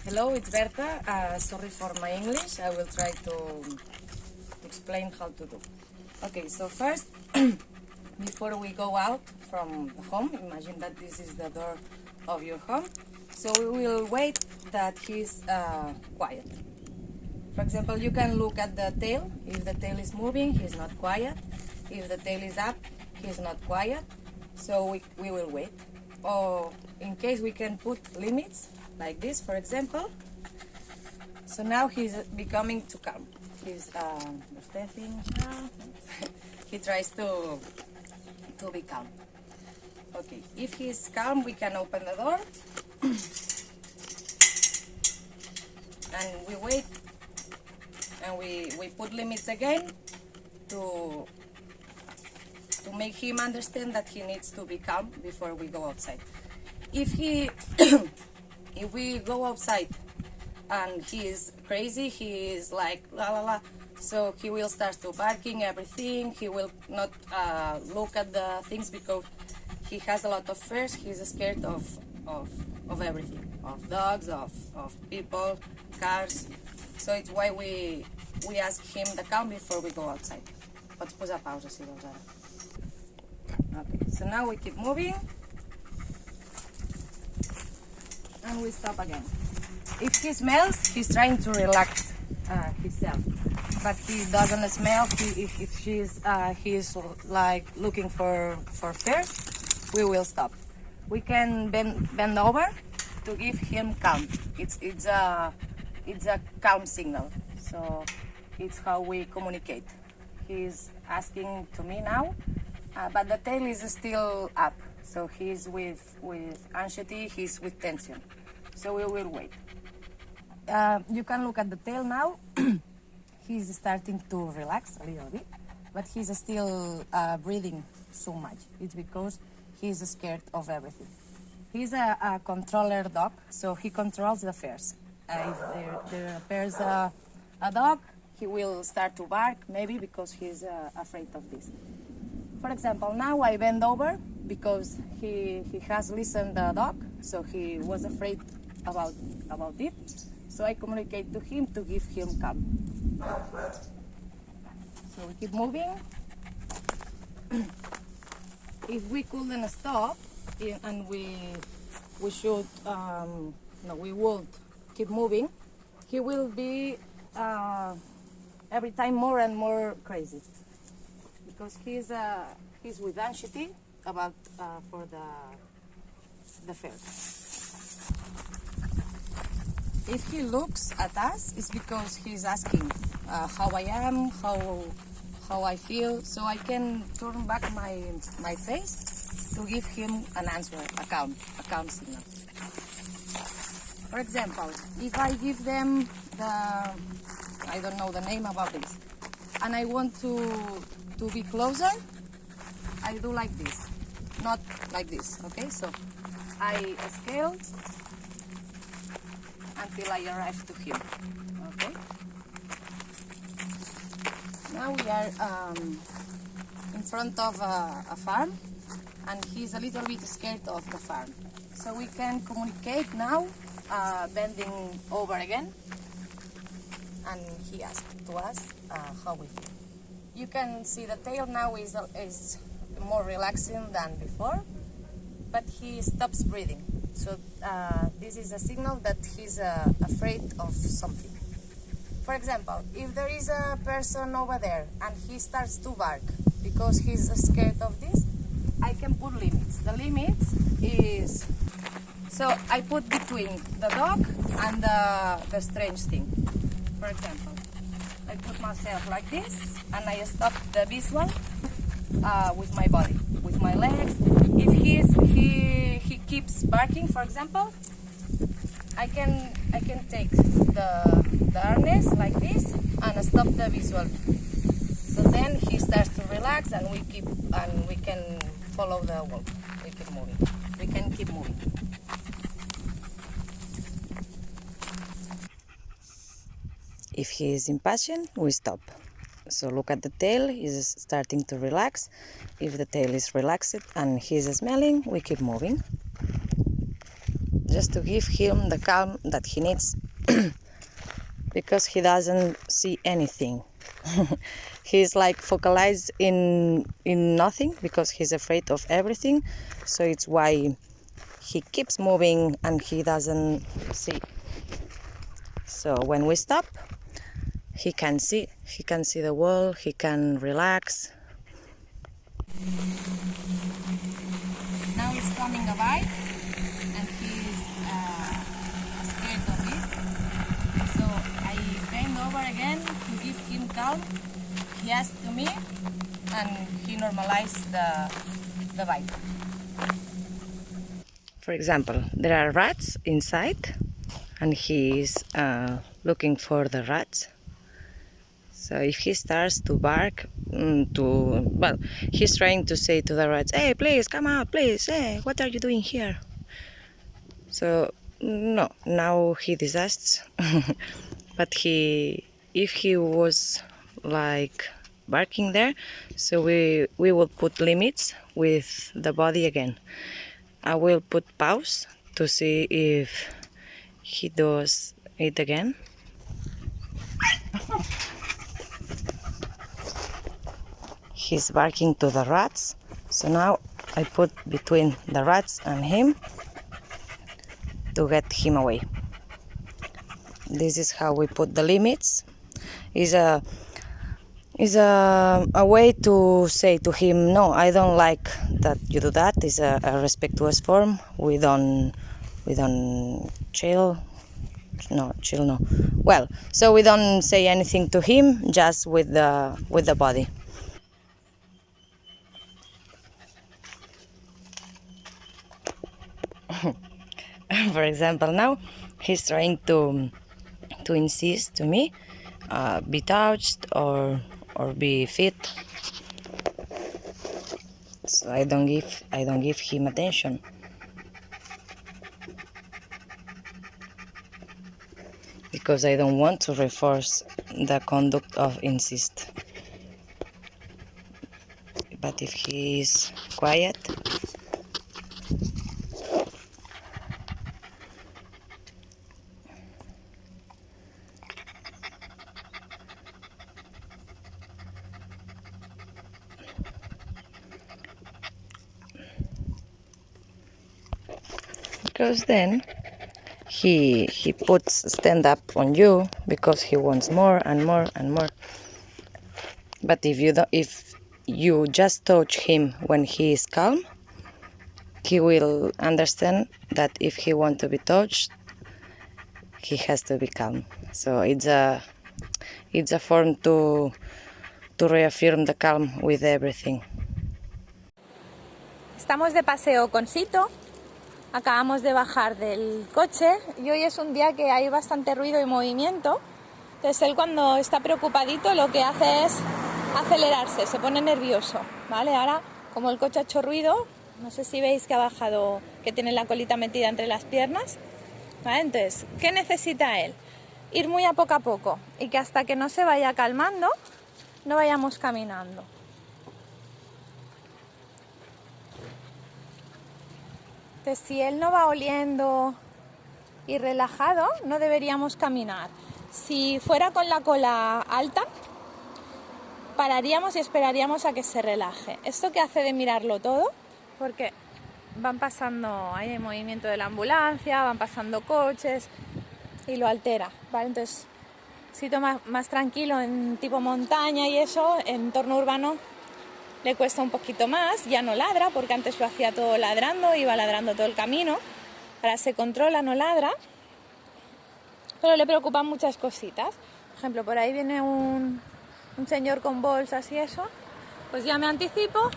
Hello, it's Berta. Sorry for my English. I will try to explain how to do. Okay, so first, before we go out from the home, imagine that this is the door of your home. So we will wait that he's quiet. For example, you can look at the tail. If the tail is moving, he's not quiet. If the tail is up, he's not quiet. So we will wait. Or in case we can put limits, like this, for example. So now he's becoming too calm. He's stepping now. He tries to be calm. Okay, if he's calm, we can open the door. And we wait. And we put limits again to make him understand that he needs to be calm before we go outside. If he if we go outside and he is crazy, he is like la la la, so he will start to barking everything. He will not look at the things because he has a lot of fears. He's scared of everything, of dogs, of people, cars. So it's why we ask him the calm before we go outside. Podes posar pausa si vols ara. Okay, so now we keep moving. And we stop again. If he smells, he's trying to relax himself, but he doesn't smell. If he's like looking for first, we will stop. We can bend over to give him calm. It's a calm signal. So it's how we communicate. He's asking to me now, but the tail is still up. So he's with anxiety, he's with tension. So we will wait. You can look at the tail now. He's starting to relax a little bit, but he's still breathing so much. It's because he's scared of everything. He's a controller dog, so he controls the fears. If there appears a dog, he will start to bark, maybe because he's afraid of this. For example, now I bend over because he has listened the dog, so he was afraid about it. So I communicate to him to give him calm. So we keep moving. If we couldn't stop and we should we won't keep moving, he will be every time more and more crazy. Because he's with anxiety about for the fear. If he looks at us, it's because he's asking how I am, how I feel. So I can turn back my face to give him an answer, a calm signal. For example, if I give them I don't know the name about this, and I want to be closer, I do like this, not like this, okay? So I scale until I arrive to him, okay? Now we are in front of a farm, and he's a little bit scared of the farm. So we can communicate now, bending over again, and he asked to us how we feel. You can see the tail now is more relaxing than before, but he stops breathing. So this is a signal that he's afraid of something. For example, if there is a person over there and he starts to bark because he's scared of this, I can put limits. The limits is, so I put between the dog and the strange thing. For example, I put myself like this and I stop the visual with my body, with my legs. If he keeps barking, for example, I can take the harness like this and stop the visual. So then he starts to relax, and we can follow the walk. We keep moving. We can keep moving. If he is impatient, we stop. So look at the tail, he's starting to relax. If the tail is relaxed and he's smelling, we keep moving. just to give him the calm that he needs because he doesn't see anything. He's like focalized in nothing because he's afraid of everything, so it's why he keeps moving and he doesn't see. So when we stop, he can see the world, he can relax. Now he's coming a bite and he's scared of it. So I bend over again to give him calm. He asked to me and he normalized the bite. For example, there are rats inside and he's looking for the rats. So if he starts to bark, he's trying to say to the rats, "Hey, please come out, please. Hey, what are you doing here?" So no, now he desists. But if he was like barking there, so we will put limits with the body again. I will put pause to see if he does it again. He's barking to the rats, so now I put between the rats and him to get him away. This is how we put the limits. Is a way to say to him, no, I don't like that you do that. It's a respectuous form. We don't chill. No. Well, so we don't say anything to him, just with the body. For example, now he's trying to insist to me, be touched or be fed. So I don't give him attention. Because I don't want to reinforce the conduct of insist. But if he is quiet, because then he puts stand up on you because he wants more and more and more. But if you just touch him when he is calm, he will understand that if he wants to be touched, he has to be calm. So it's a form to reaffirm the calm with everything. Estamos de paseo con Sito, acabamos de bajar del coche y hoy es un día que hay bastante ruido y movimiento. Entonces él, cuando está preocupadito, lo que hace es acelerarse, se pone nervioso, ¿vale? Ahora, como el coche ha hecho ruido, no sé si veis que ha bajado, que tiene la colita metida entre las piernas, ¿vale? Entonces, ¿qué necesita él? Ir muy a poco y que hasta que no se vaya calmando, no vayamos caminando. Entonces, si él no va oliendo y relajado, no deberíamos caminar. Si fuera con la cola alta, pararíamos y esperaríamos a que se relaje. Esto que hace de mirarlo todo, porque van pasando, hay movimiento de la ambulancia, van pasando coches y lo altera, ¿vale? Entonces, sitio más tranquilo en tipo montaña y eso, en entorno urbano, le cuesta un poquito más, ya no ladra, porque antes lo hacía todo ladrando, iba ladrando todo el camino, ahora se controla, no ladra, pero le preocupan muchas cositas. Por ejemplo, por ahí viene un señor con bolsas y eso, pues ya me anticipo,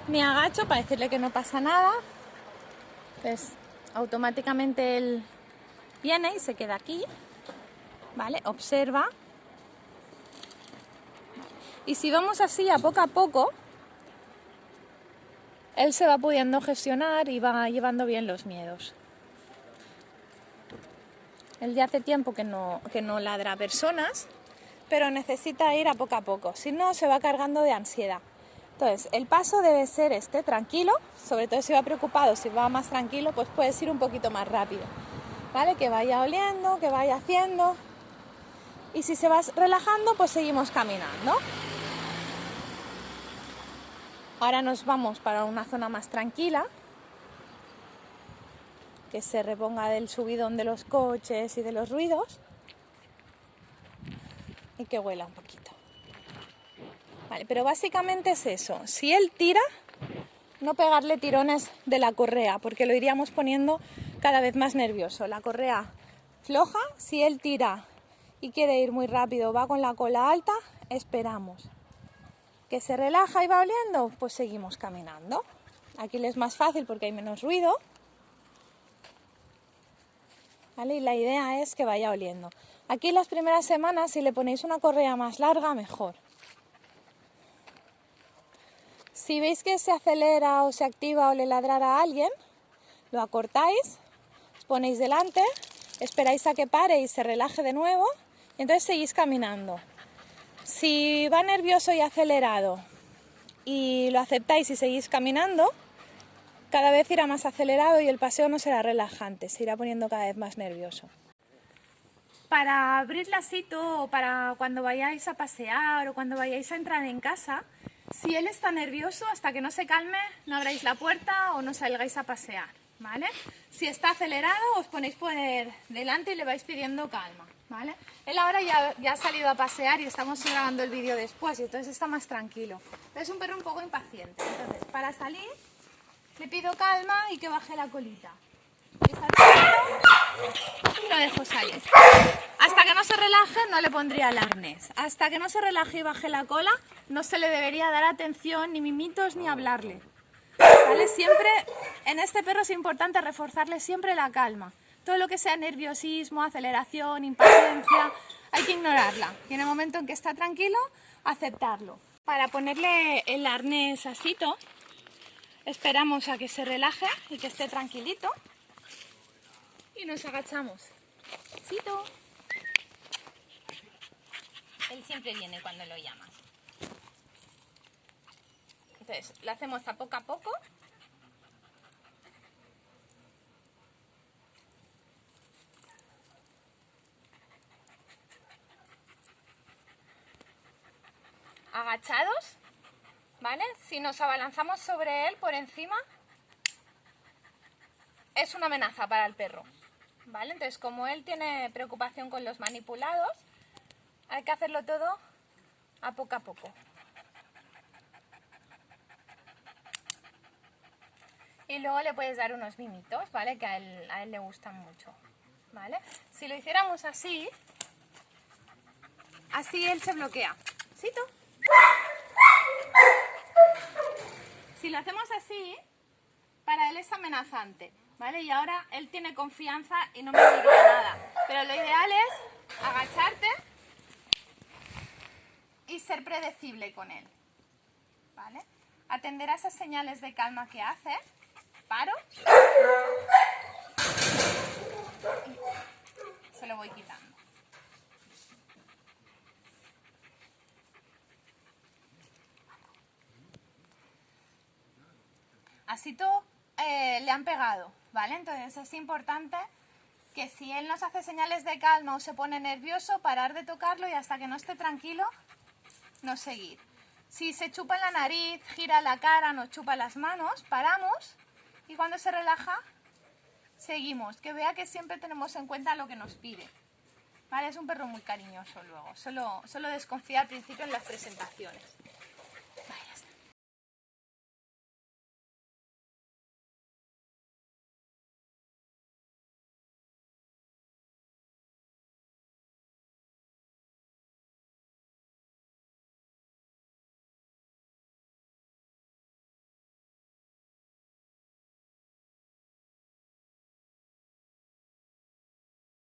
me agacho para decirle que no pasa nada, pues automáticamente él viene y se queda aquí, ¿vale? Observa. Y si vamos así a poco, él se va pudiendo gestionar y va llevando bien los miedos. Él ya hace tiempo que no ladra a personas, pero necesita ir a poco. Si no, se va cargando de ansiedad. Entonces, el paso debe ser tranquilo, sobre todo si va preocupado, si va más tranquilo, pues puedes ir un poquito más rápido, ¿vale? Que vaya oliendo, que vaya haciendo. Y si se va relajando, pues seguimos caminando. Ahora nos vamos para una zona más tranquila, que se reponga del subidón de los coches y de los ruidos, y que huela un poquito. Vale, pero básicamente es eso. Si él tira, no pegarle tirones de la correa, porque lo iríamos poniendo cada vez más nervioso. La correa floja, si él tira y quiere ir muy rápido, va con la cola alta, esperamos. Que se relaja y va oliendo, pues seguimos caminando. Aquí le es más fácil porque hay menos ruido. ¿Vale? Y la idea es que vaya oliendo. Aquí las primeras semanas, si le ponéis una correa más larga, mejor. Si veis que se acelera o se activa o le ladrara a alguien, lo acortáis, os ponéis delante, esperáis a que pare y se relaje de nuevo, y entonces seguís caminando. Si va nervioso y acelerado y lo aceptáis y seguís caminando, cada vez irá más acelerado y el paseo no será relajante, se irá poniendo cada vez más nervioso. Para abrir la Sito o para cuando vayáis a pasear o cuando vayáis a entrar en casa, si él está nervioso, hasta que no se calme, no abráis la puerta o no salgáis a pasear, ¿vale? Si está acelerado, os ponéis por delante y le vais pidiendo calma, ¿vale? Él ahora ya ha salido a pasear y estamos grabando el vídeo después y entonces está más tranquilo. Es un perro un poco impaciente, entonces para salir le pido calma y que baje la colita. Y lo dejo salir. Hasta que no se relaje no le pondría el arnés. Hasta que no se relaje y baje la cola no se le debería dar atención, ni mimitos, ni hablarle. ¿Vale? Siempre, en este perro es importante reforzarle siempre la calma. Todo lo que sea nerviosismo, aceleración, impaciencia, hay que ignorarla. Y en el momento en que está tranquilo, aceptarlo. Para ponerle el arnés a Sito, esperamos a que se relaje y que esté tranquilito. Y nos agachamos. Sito. Él siempre viene cuando lo llamas. Entonces, lo hacemos a poco. Agachados, ¿vale? Si nos abalanzamos sobre él por encima, es una amenaza para el perro, ¿vale? Entonces, como él tiene preocupación con los manipulados, hay que hacerlo todo a poco. Y luego le puedes dar unos mimitos, ¿vale? Que a él le gustan mucho, ¿vale? Si lo hiciéramos así él se bloquea. ¿Sito? Si lo hacemos así, para él es amenazante, ¿vale? Y ahora él tiene confianza y no me diría nada. Pero lo ideal es agacharte y ser predecible con él, ¿vale? Atender a esas señales de calma que hace. Paro. Y se lo voy quitando. A Sito le han pegado, ¿vale? Entonces es importante que si él nos hace señales de calma o se pone nervioso, parar de tocarlo y hasta que no esté tranquilo, no seguir. Si se chupa la nariz, gira la cara, nos chupa las manos, paramos y cuando se relaja, seguimos. Que vea que siempre tenemos en cuenta lo que nos pide. ¿Vale? Es un perro muy cariñoso luego, solo desconfía al principio en las presentaciones.